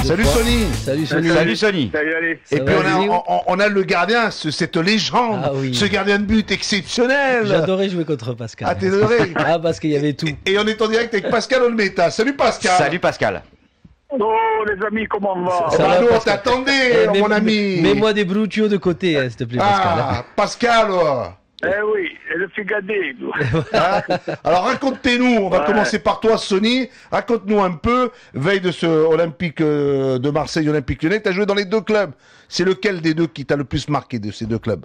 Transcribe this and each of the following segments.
Salut Sony. Salut Sony. Salut Sony. Salut, allez. Et puis on a le gardien, cette légende, ce gardien de but exceptionnel. J'adorais jouer contre Pascal. Ah, t'es adoré. Ah, parce qu'il y avait tout. Et on est en direct avec Pascal Olmeta. Salut Pascal. Salut Pascal. Oh les amis, comment on va? Ça va, nous, on t'attendait, mon ami. Mets-moi des Bruccio de côté, s'il te plaît, Pascal. Ah, Pascal. Eh oui, et le figadé. Hein? Alors raconte-nous, on va commencer par toi Sony, raconte-nous un peu, veille de ce Olympique de Marseille, Olympique Lyonnais, tu as joué dans les deux clubs, c'est lequel des deux qui t'a le plus marqué de ces deux clubs?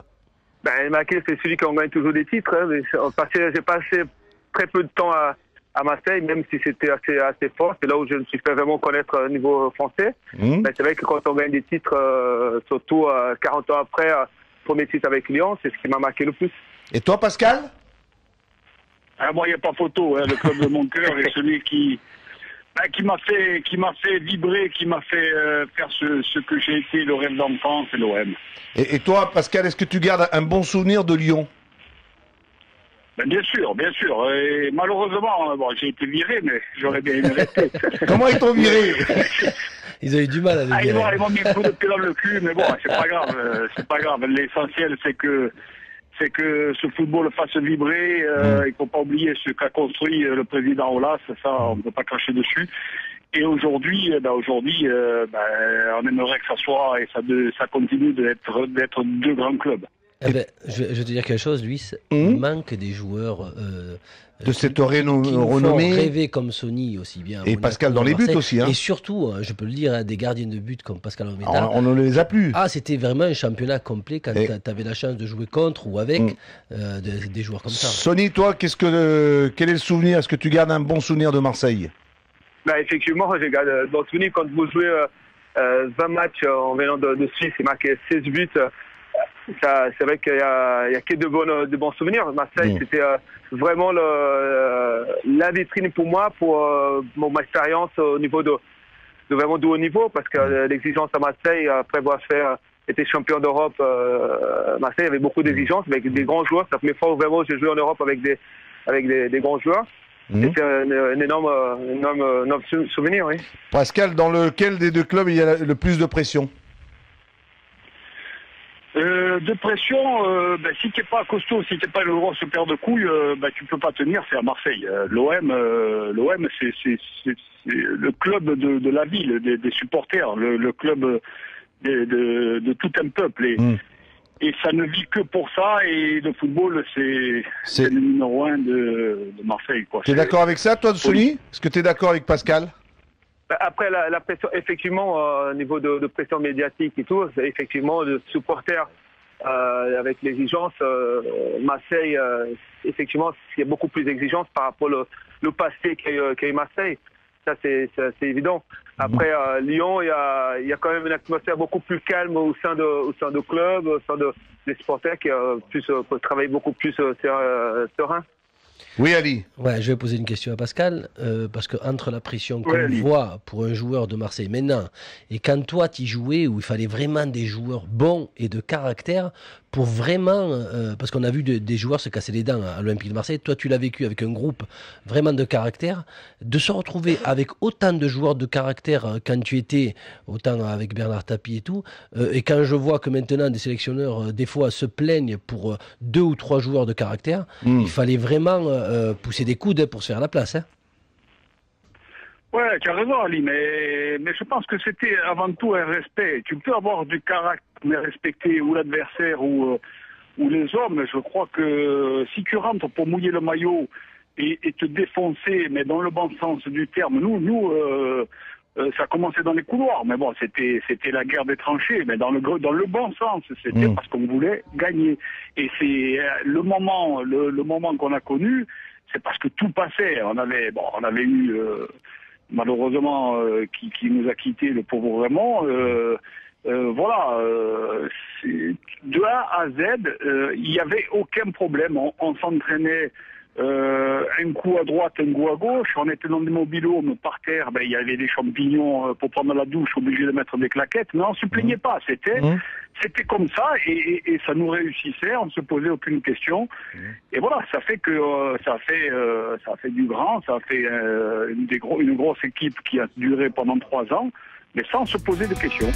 Ben, marqué, c'est celui qui en gagne toujours des titres, hein, mais j'ai passé très peu de temps à Marseille, même si c'était assez fort, c'est là où je me suis fait vraiment connaître au niveau français. Ben, c'est vrai que quand on gagne des titres, surtout 40 ans après, premier titre avec Lyon, c'est ce qui m'a marqué le plus. Et toi Pascal? Moi, il n'y a pas photo. Hein. Le club de mon cœur est celui qui m'a fait vibrer, qui m'a fait faire ce que j'ai été, le rêve d'enfance, c'est l'OM. Et toi Pascal, est-ce que tu gardes un bon souvenir de Lyon? Ben, bien sûr, bien sûr. Et malheureusement, bon, j'ai été viré, mais j'aurais bien aimé rester. Comment ils t'ont viré? Ils ont eu du mal à le virer. Ils m'ont mis un coup de pied dans le cul, mais bon, c'est pas grave. C'est pas grave. L'essentiel, c'est que ce football fasse vibrer. Il faut pas oublier ce qu'a construit le président Aulas. Ça, on ne peut pas cracher dessus. Et aujourd'hui, on aimerait que ça soit et ça continue d'être deux grands clubs. Eh ben, je vais te dire quelque chose, Luis. Il manque des joueurs de cette qui renommée. font rêver comme Sony aussi bien. Et Pascal dans les buts aussi. Hein. Et surtout, je peux le dire, des gardiens de but comme Pascal Olmeta. On ne les a plus. Ah, c'était vraiment un championnat complet quand tu avais la chance de jouer contre ou avec des joueurs comme ça. Sony, toi, quel est le souvenir? Est-ce que tu gardes un bon souvenir de Marseille? Ben, effectivement, je garde un bon souvenir quand vous jouez 20 matchs en venant de Suisse et marqué 16 buts. C'est vrai qu'il y a que de bons souvenirs. Marseille, c'était vraiment la vitrine pour moi, pour mon expérience au niveau de vraiment de haut niveau, parce que l'exigence à Marseille, après avoir été champion d'Europe, Marseille avait beaucoup d'exigences avec des grands joueurs. C'est la première fois où vraiment j'ai joué en Europe avec des grands joueurs. C'était un énorme souvenir, oui. Pascal, dans lequel des deux clubs il y a le plus de pression? De pression, si t'es pas costaud, si t'es pas une grosse paire de couilles, tu peux pas tenir, c'est à Marseille. L'OM, c'est le club de la ville, des supporters, le club de tout un peuple. Et ça ne vit que pour ça, et le football, c'est le numéro 1 de Marseille. Tu es d'accord avec ça, toi, Sony? Est-ce que tu es d'accord avec Pascal? Après, la pression, effectivement, au niveau de pression médiatique et tout, effectivement, le supporter avec l'exigence, Marseille, effectivement, il y a beaucoup plus d'exigences par rapport au passé qu'a eu Marseille. Ça, c'est évident. Après, Lyon, il y a quand même une atmosphère beaucoup plus calme au sein de club, au sein des supporters qui travaillent beaucoup plus serein. Oui, Ali. Ouais, je vais poser une question à Pascal, parce que entre la pression qu'on voit pour un joueur de Marseille maintenant, et quand toi tu jouais où il fallait vraiment des joueurs bons et de caractère pour vraiment, parce qu'on a vu des joueurs se casser les dents à l'Olympique de Marseille, toi tu l'as vécu avec un groupe vraiment de caractère, de se retrouver avec autant de joueurs de caractère quand tu étais, autant avec Bernard Tapie et tout, et quand je vois que maintenant des sélectionneurs des fois se plaignent pour 2 ou 3 joueurs de caractère, il fallait vraiment pousser des coudes pour se faire la place. Hein. Ouais, tu as raison, Ali, mais je pense que c'était avant tout un respect. Tu peux avoir du caractère, mais respecter ou l'adversaire ou les hommes. Je crois que si tu rentres pour mouiller le maillot et te défoncer, mais dans le bon sens du terme, nous, ça commençait dans les couloirs, mais bon, c'était la guerre des tranchées, mais dans le bon sens, c'était parce qu'on voulait gagner. Et c'est le moment qu'on a connu, c'est parce que tout passait. On avait eu malheureusement qui nous a quittés, le pauvre Raymond. De A à Z, il n'y avait aucun problème. On s'entraînait un coup à droite, un coup à gauche. On était dans des mobil-homes par terre. Il y avait des champignons pour prendre la douche, obligé de mettre des claquettes. Mais on ne se plaignait pas. C'était comme ça et ça nous réussissait. On ne se posait aucune question. Et voilà, ça fait que ça a fait du grand. Ça a fait une grosse équipe qui a duré pendant 3 ans. mais sans se poser de questions.